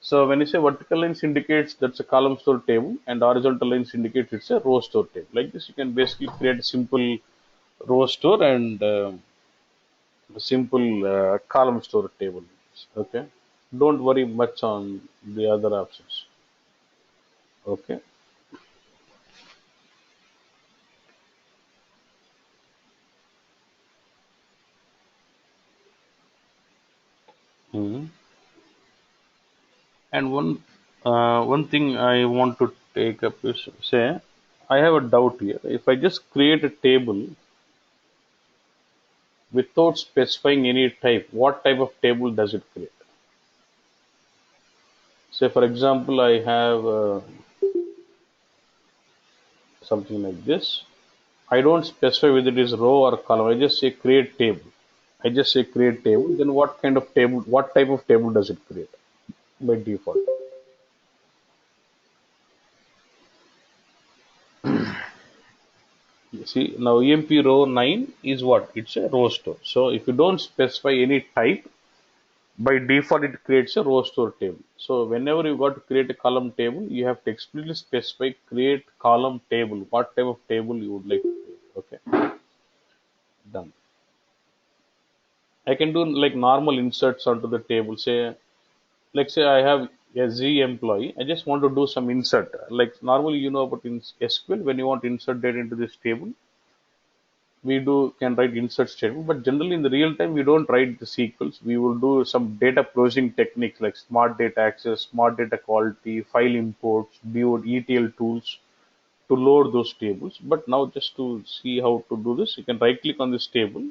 S1: So when you say vertical lines indicates that's a column store table, and horizontal lines indicates it's a row store table. Like this, you can basically create a simple row store and a simple column store table. Okay, don't worry much on the other options. Okay. Mhm. And one thing I want to take up is say I have a doubt here. If I just create a table without specifying any type, what type of table does it create? Say for example, I have something like this. I don't specify whether it is row or column. I just say create table. I just say create table. Then what kind of table? What type of table does it create by default? You see now EMP row 9 is what? It's a row store. So if you don't specify any type, by default it creates a row store table. So whenever you got to create a column table, you have to explicitly specify create column table, what type of table you would like to create. Okay, done. I can do like normal inserts onto the table. Say, let's say I have a Z employee, I just want to do some insert. Like normally you know about in SQL, when you want to insert data into this table, we do can write insert statement, but generally in the real time we don't write the SQLs. We will do some data processing techniques like smart data access, smart data quality, file imports, build ETL tools to load those tables. But now just to see how to do this, you can right click on this table.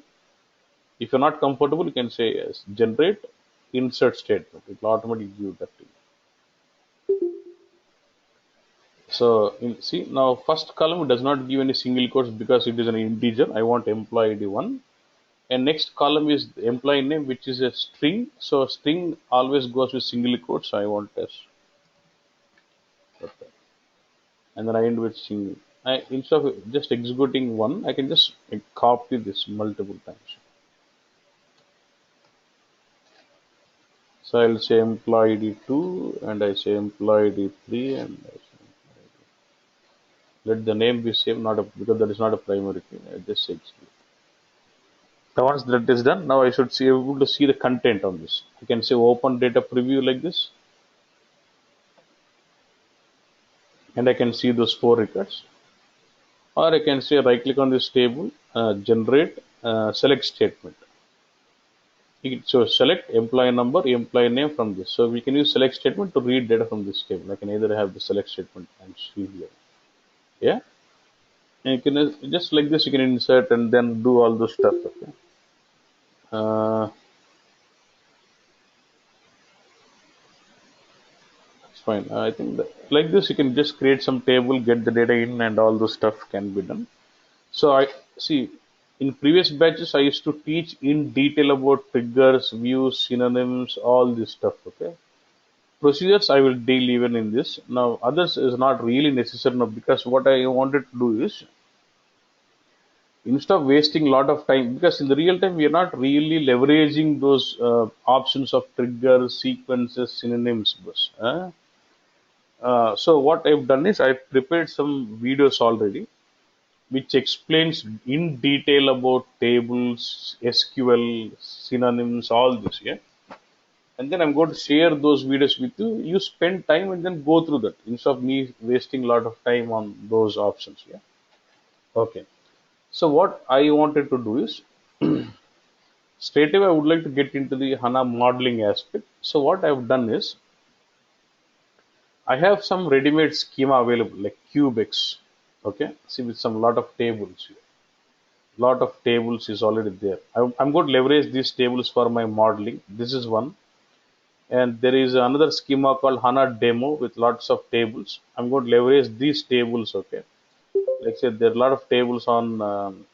S1: If you're not comfortable, you can say yes, generate insert statement. It will automatically give that to you. So see now first column does not give any single quotes because it is an integer. I want employee ID 1. And next column is the employee name, which is a string. So string always goes with single quotes. So I want as okay. And then I end with single. Instead of just executing one, I can just copy this multiple times. So I'll say employee ID2 and I say employee ID3 and I say, let the name be same, not a, because that is not a primary key. I just say execute. So once that is done, now I should be able to see the content on this. I can say open data preview like this, and I can see those 4 records. Or I can say right click on this table, generate select statement. So select employee number, employee name from this. So we can use select statement to read data from this table. I can either have the select statement and see here. Yeah. And you can just like this, you can insert and then do all those stuff. Okay. It's fine. I think that, like this, you can just create some table, get the data in, and all those stuff can be done. So I see in previous batches I used to teach in detail about triggers, views, synonyms, all this stuff. Okay, procedures I will deal even in this. Now others is not really necessary now because what I wanted to do is instead of wasting a lot of time, because in the real time we are not really leveraging those options of triggers, sequences, synonyms. So what I've done is I've prepared some videos already which explains in detail about tables, SQL, synonyms, all this. Yeah, and then I'm going to share those videos with you. You spend time and then go through that instead of me wasting a lot of time on those options. Yeah. Okay. So what I wanted to do is straight away I would like to get into the HANA modeling aspect. So what I've done is I have some ready-made schema available like cubex. Okay. See with some lot of tables. Lot of tables is already there. I'm going to leverage these tables for my modeling. This is one. And there is another schema called HANA demo with lots of tables. I'm going to leverage these tables. Okay. Like I said, there are a lot of tables on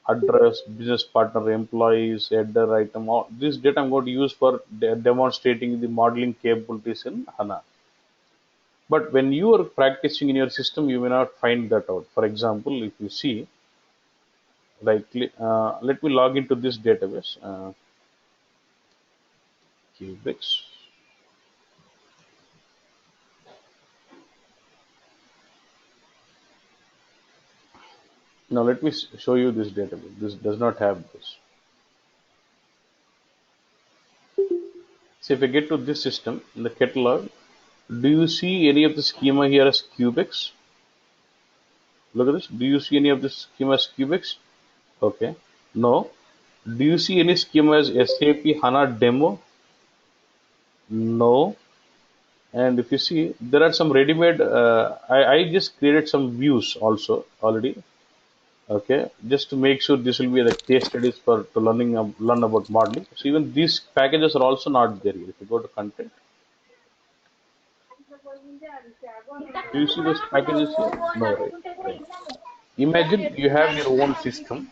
S1: address, business partner, employees, header item. All this data I'm going to use for demonstrating the modeling capabilities in HANA. But when you are practicing in your system, you may not find that out. For example, if you see, like, let me log into this database, Cubex. Now let me show you this database. This does not have this. So if I get to this system in the catalog, do you see any of the schema here as Cubex? Look at this. Do you see any of the schema as Cubex? Okay. No. Do you see any schema as SAP HANA demo? No. And if you see, there are some ready-made. I just created some views also already. Okay, just to make sure this will be the case studies for to learn about modeling. So even these packages are also not there here. If you go to content, do you see those packages here? No, right? Right. Imagine you have your own system.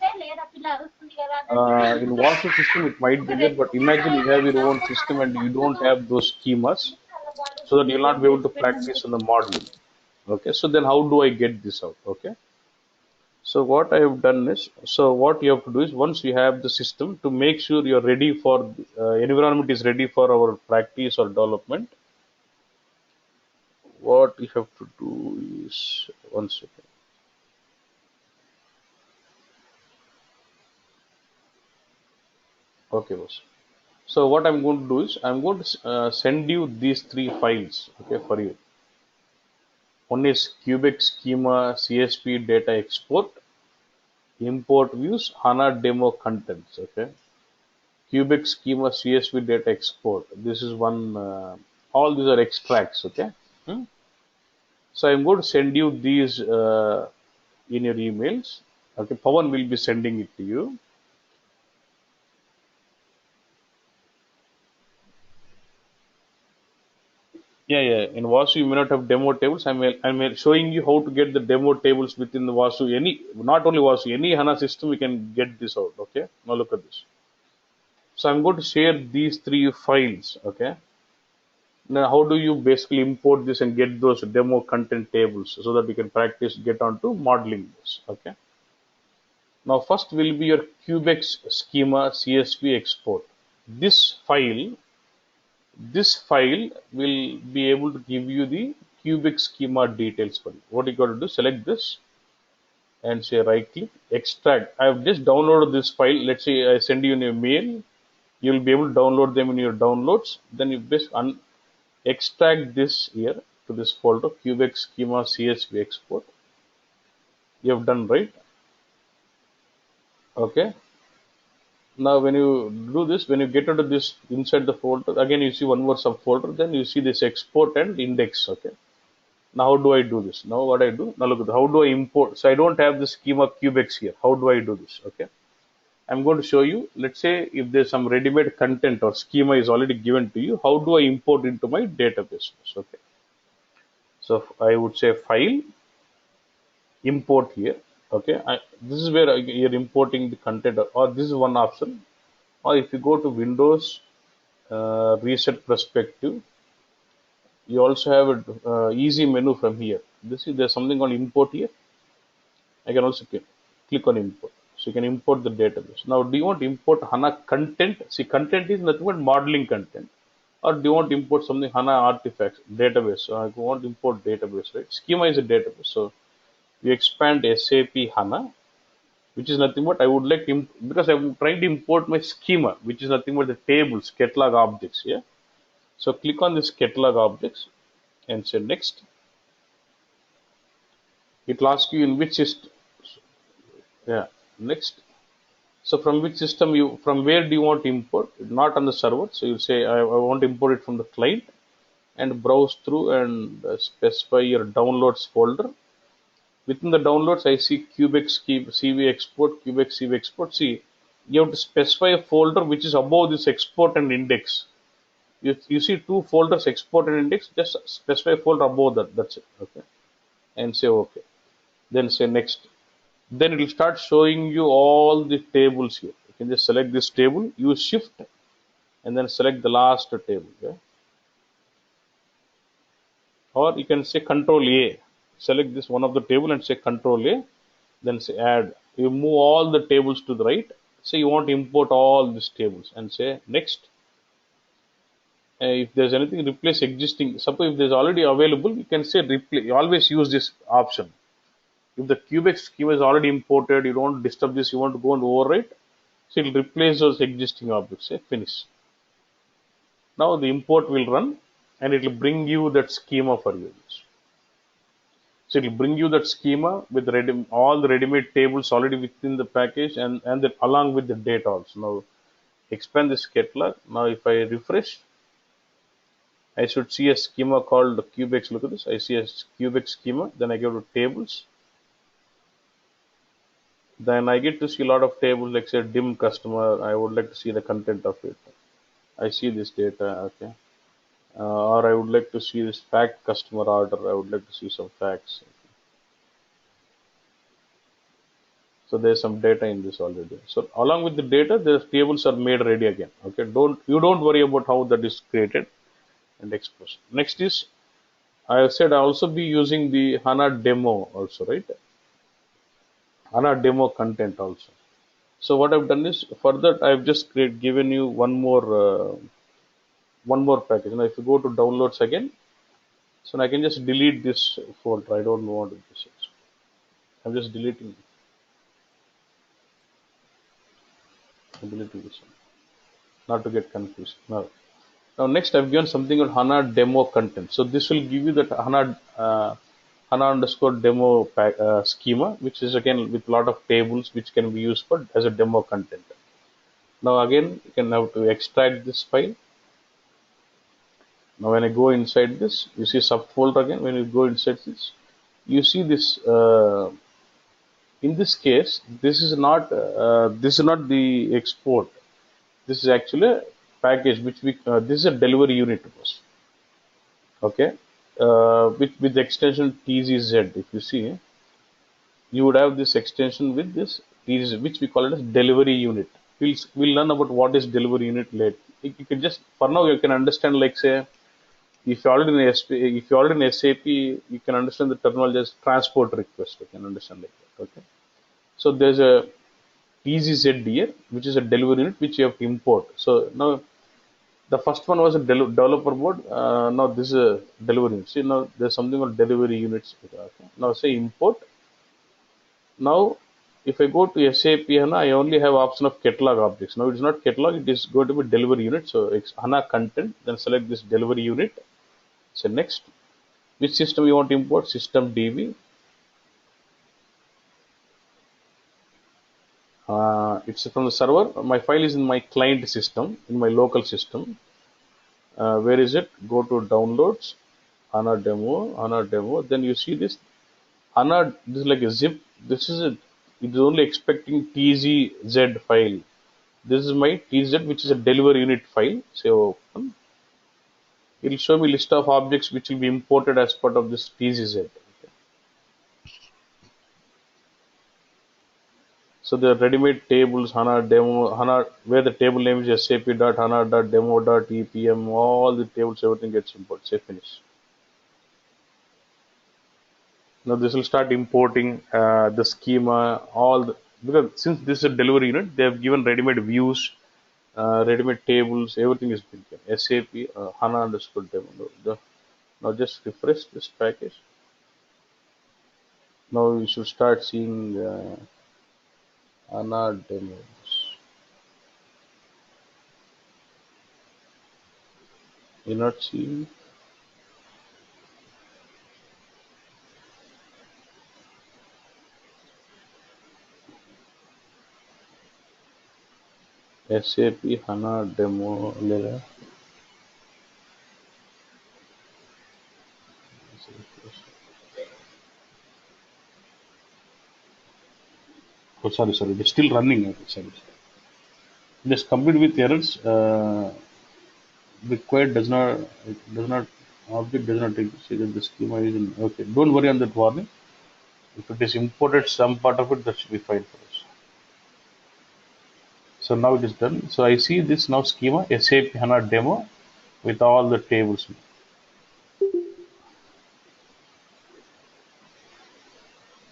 S1: In Vasu system, it might be there, but imagine you have your own system and you don't have those schemas, so that you'll not be able to practice on the modeling. Okay, so then how do I get this out? Okay, so what I have done is, so what you have to do is once you have the system to make sure you're ready for environment is ready for our practice or development. What you have to do is one second. Okay, boss. So what I'm going to do is I'm going to send you these three files. Okay, for you. One is cubic schema CSV data export, import views, HANA demo contents. Okay, cubic schema CSV data export. This is one. All these are extracts. Okay. Hmm? So I'm going to send you these in your emails. Okay, Pawan will be sending it to you. Yeah, yeah. In Vasu, you may not have demo tables. I'm showing you how to get the demo tables within the Vasu. Any, not only Vasu, any HANA system, we can get this out. Okay. Now look at this. So I'm going to share these three files. Okay. Now, how do you basically import this and get those demo content tables so that you can practice, get on to modeling this? Okay. Now, first will be your Cubex schema CSV export. This file, this file will be able to give you the Cubex schema details for you. What you got to do? Select this and say right click, extract. I have just downloaded this file. Let's say I send you in a mail. You'll be able to download them in your downloads. Then you best extract this here to this folder, Cubex schema CSV export. You have done right. Okay. Now, when you do this, when you get into this inside the folder, again you see one more subfolder. Then you see this export and index. Okay. Now, how do I do this? Now, what I do? Now, look at how do I import? So, I don't have the schema Cubex here. How do I do this? Okay. I'm going to show you. Let's say if there's some ready-made content or schema is already given to you, how do I import into my database? Okay. So, I would say file, import here. Okay. This is where you're importing the content, or this is one option. Or if you go to Windows, reset perspective, you also have a easy menu from here. This is there's something on import here. I can also click on import. So you can import the database. Now, do you want to import HANA content? See, content is nothing but modeling content. Or do you want to import something HANA artifacts, database? So I want to import database, right? Schema is a database. So we expand SAP HANA, which is nothing but I would like to, because I'm trying to import my schema, which is nothing but the tables, catalog objects. Yeah. So click on this catalog objects and say next. It will ask you in which system. Yeah. Next. So from which system from where do you want to import? Not on the server. So you say I want to import it from the client and browse through and specify your downloads folder. Within the downloads, I see Cubex CV export, Cubex CV export. See, you have to specify a folder which is above this export and index. You see two folders, export and index. Just specify a folder above that. That's it. Okay, and say okay. Then say next. Then it will start showing you all the tables here. You can just select this table, use shift, and then select the last table. Okay? Or you can say Control A. Select this one of the table and say Control A. Then say add. You move all the tables to the right. Say you want to import all these tables and say next. If there's anything, replace existing. Suppose if there's already available, you can say replace. You always use this option. If the Cubex schema is already imported, you don't disturb this. You want to go and overwrite. So it'll replace those existing objects. Say finish. Now the import will run, and it will bring you that schema for you. So it will bring you that schema with all the ready-made tables already within the package, and then along with the data also. Now expand this catalog. Now if I refresh, I should see a schema called Cubex. Look at this. I see a Cubex schema. Then I go to tables. Then I get to see a lot of tables like say dim customer. I would like to see the content of it. I see this data. Okay. Or I would like to see this fact customer order. I would like to see some facts. So there's some data in this already. So along with the data, the tables are made ready again. Okay, don't worry about how that is created and exposed. Next is I have said I also be using the HANA demo also, right? HANA demo content also. So what I've done is for that I've just given you one more package. Now if you go to downloads again, so I can just delete this folder. I don't want this. I'm just deleting. I'm deleting this one, not to get confused. Now next I've given something on HANA demo content. So this will give you that HANA underscore demo schema, which is again with a lot of tables which can be used for as a demo content. Now again you can have to extract this file. Now when I go inside this, you see subfolder again. When you go inside this, you see this. In this case, this is not the export. This is actually a package which this is a delivery unit was. Okay, with the extension TZZ. If you see, you would have this extension with this TZZ, which we call it as delivery unit. We'll learn about what is delivery unit later. You can just for now you can understand like say if you're already in if you're already in SAP, you can understand the terminology as transport request. You can understand like that. Okay, so there's a TZZ here, which is a delivery unit which you have to import. So now the first one was a developer board. Now this is a delivery unit. See now there's something called delivery units. Okay. Now say import. Now if I go to SAP HANA, I only have option of catalog objects. Now it's not catalog, it is going to be delivery unit. So it's HANA content, then select this delivery unit. Say next. Which system you want to import? System DB. It's from the server. My file is in my client system, in my local system. Where is it? Go to downloads, HANA demo. Then you see this HANA. This is like a zip. This is a. It is only expecting TZZ file. This is my TZ, which is a delivery unit file. Say open. It will show me list of objects which will be imported as part of this TZZ. So the ready-made tables, HANA demo, HANA, where the table name is sap.hana.demo.epm, all the tables, everything gets imported. Say finish. Now this will start importing the schema, all the because since this is a delivery unit, they have given ready-made views, ready-made tables, everything is been given. SAP HANA underscore demo. Now just refresh this package. Now you should start seeing HANA demos. You're not seeing SAP HANA demo layer. Oh, sorry, it's still running. Okay, sorry. Just complete with errors. Required does not object does not exist. Either the schema is in. Okay, don't worry on that warning. If it is imported some part of it, that should be fine for us. So now it is done. So I see this now schema SAP HANA demo with all the tables.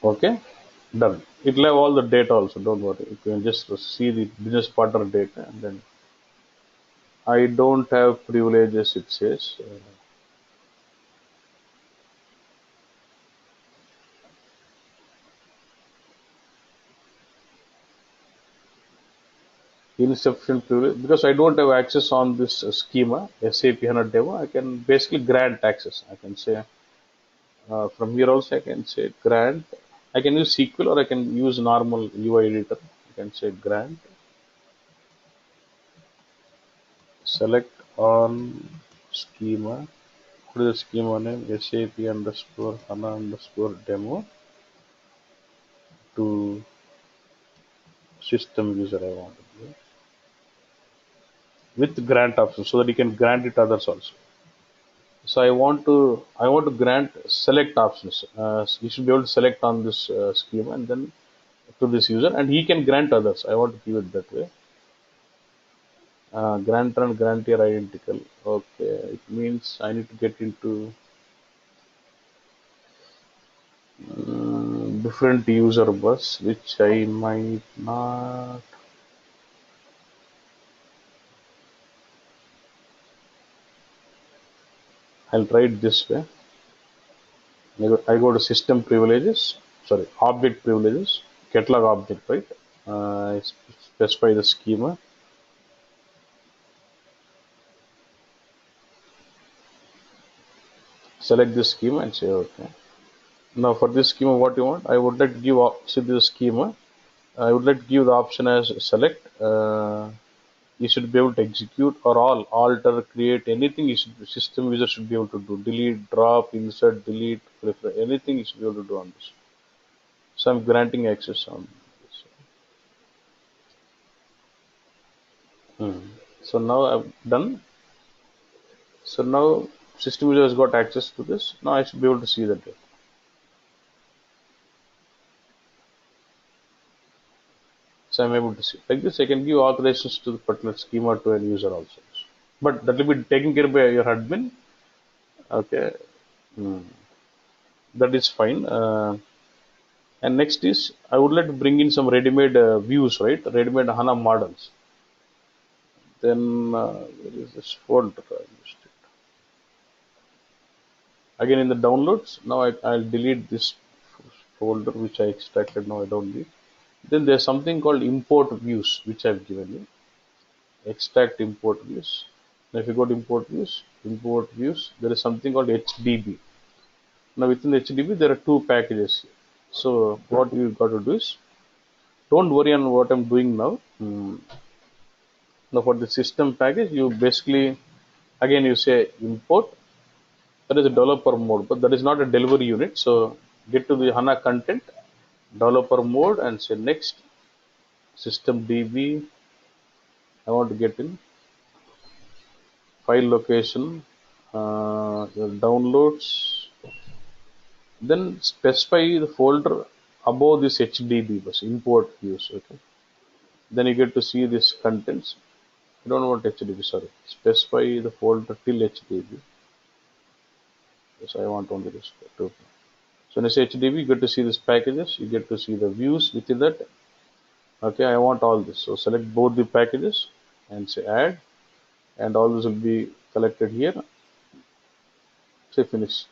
S1: Okay, done. It will have all the data also. Don't worry. You can just see the business partner data, and then I don't have privileges. It says. Insufficient privilege because I don't have access on this schema SAP HANA demo. I can basically grant access. I can say from here also I can say grant. I can use SQL or I can use normal UI editor. I can say grant. Select on schema. Put the schema name SAP underscore HANA underscore demo to system user I want to do with grant option so that you can grant it others also. So I want to grant select options. You should be able to select on this schema and then to this user, and he can grant others. I want to keep it that way. Grantor and grantee are identical. Okay, it means I need to get into different user bus, which I might not. I'll try it this way. I go to system privileges, sorry, object privileges, catalog object, right? I specify the schema. Select this schema and say okay. Now for this schema, what you want? I would like to give see this schema. I would like to give the option as select. You should be able to execute or all alter, create anything. System user should be able to do. Delete, drop, insert, delete, prefer anything. You should be able to do on this. So I'm granting access on this. So now I've done. So now system user has got access to this. Now I should be able to see that data. So I'm able to see. Like this, I can give authorizations to the particular schema to an user also. But that will be taken care by your admin. Okay, that is fine. And next is I would like to bring in some ready-made views, right? Ready-made HANA models. Then where is this folder? I missed it. Again in the downloads. Now I'll delete this folder which I extracted. Now I don't need. Then there's something called import views which I've given you. Extract import views. Now if you go to import views, there is something called HDB. Now within the HDB there are two packages here. So what you got to do is don't worry on what I'm doing now. Now for the system package, you basically again you say import. That is a developer mode, but that is not a delivery unit. So get to the HANA content, developer mode, and say next system DB. I want to get in file location, your downloads. Then specify the folder above this HDB bus import views. Okay. Then you get to see this contents. I don't want HDB. Sorry. Specify the folder till HDB. Yes, I want only this. Two. So when I say HDB, you get to see these packages. You get to see the views within that. Okay, I want all this. So select both the packages and say add, and all this will be collected here. Say finish.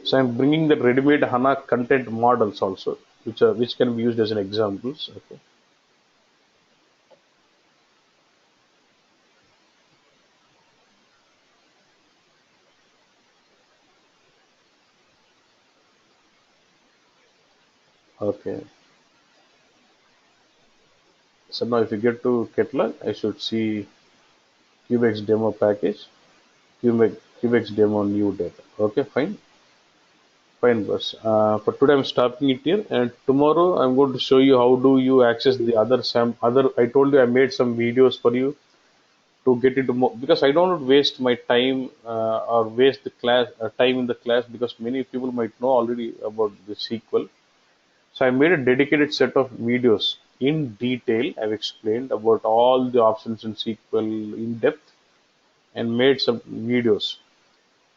S1: So I'm bringing the ready-made HANA content models also, which can be used as an examples. Okay. Okay. So now if you get to catalog, I should see Cubex demo package, Cubex demo new data. Okay, fine. Fine, boss. For today, I'm stopping it here, and tomorrow I'm going to show you how do you access the other. I told you I made some videos for you to get into more because I don't want to waste my time or waste the class time in the class because many people might know already about the SQL. So I made a dedicated set of videos in detail. I've explained about all the options in SQL in depth and made some videos.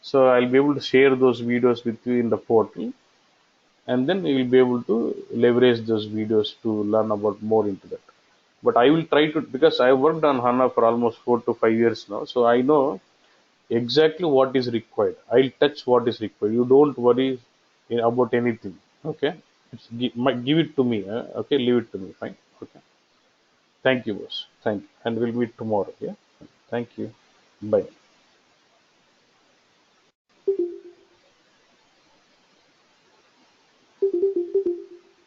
S1: So I'll be able to share those videos with you in the portal, and then you will be able to leverage those videos to learn about more into that. But I will try to because I worked on HANA for almost 4 to 5 years now, so I know exactly what is required. I'll touch what is required. You don't worry about anything. Okay, give it to me. Okay, leave it to me. Fine. Okay. Thank you, boss. Thank you, and we'll meet tomorrow. Yeah. Thank you. Bye.